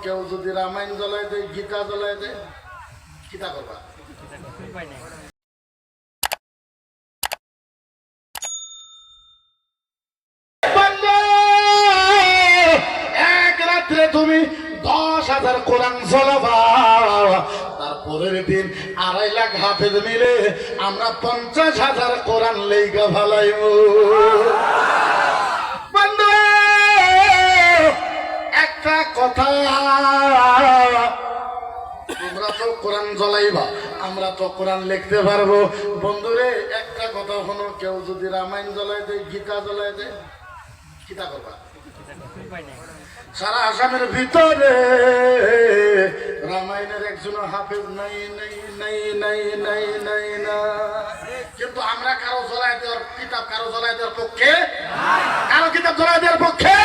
কেউ যদি রামায়ণ জ্বলাই দেয়, গীতা জ্বলাই দেয়, কিতা করবা? এক রাত্রে তুমি 10,000 কোরআন জ্বলাবা, তারপরের দিন 2.5 লাখ হাফেজ মিলে আমরা 50,000 কোরআন লেগা ভালাইব। একটা কথা, তোমরা তো কোরআন জ্বলাইবা, আমরা তো কোরআন লিখতে পারবো। বন্ধুরে একটা কথা হলো, কেউ যদি রামায়ণ জ্বলাই দেয়, গীতা জ্বলাই দেয়, কিতা করবা? সারা আসামের ভিতরে রামায়ণের একজন হাফেজ নাই নাই নাই নাই নাই নাই না, কিন্তু আমরা কারো জ্বলাই দেওয়ার কিতাব, কারো জ্বলাই দেওয়ার পক্ষে, কারো কিতাব জ্বলাই দেওয়ার পক্ষে।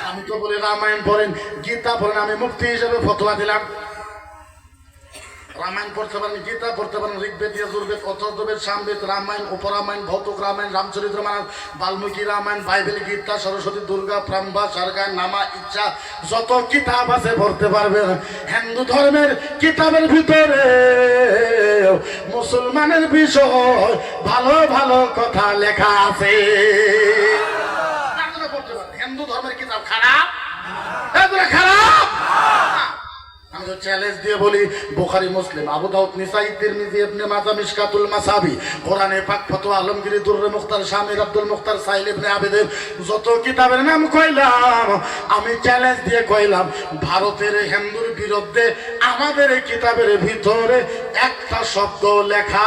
আমি তো বলি রামায়ণ পড়েন, গীতা পড়েন। আমি মুফতি হিসেবে ফতোয়া দিলাম, রামায়ণ পড়তে পারেন, গীতা পড়তে পারেন, ঋগ্বেদ, যজুর্বেদ, অথর্ববেদ, সামবেদ, রামায়ণ, উপরামায়ণ, ভৌতুক রামায়ণ, রামচরিত্র মানস, বাল্মীকি রামায়ণ, বাইবেল, গীতা, সরস্বতী, দুর্গা, প্রাম্বা, সারগা, নামা, ইচ্ছা, যত কিতাব আছে পড়তে পারবেন। হিন্দু ধর্মের কিতাবের ভিতরে মুসলমানের বিষয় ভালো ভালো কথা লেখা আছে, পড়তে পারেন। হিন্দু ধর্মের কিতাব খারাপ, খারাপ। আমি তো চ্যালেঞ্জ দিয়ে বলি, বুখারী, মুসলিম, আবু দাউদ, নিসাই, তিরমিজি, ইবনে মাজাহ, মিশকাতুল মাসাবি, কোরআনে পাক, ফতোয়া, আলমগীরি, দুররে মুখতার, শামির, আব্দুল মুখতার, সাইল ইবনে আবেদের যত কিতাবের নাম কইলাম, আমি চ্যালেঞ্জ দিয়ে কইলাম, ভারতের হিন্দুর বিরুদ্ধে আমাদের কিতাবের ভিতরে একটা শব্দ লেখা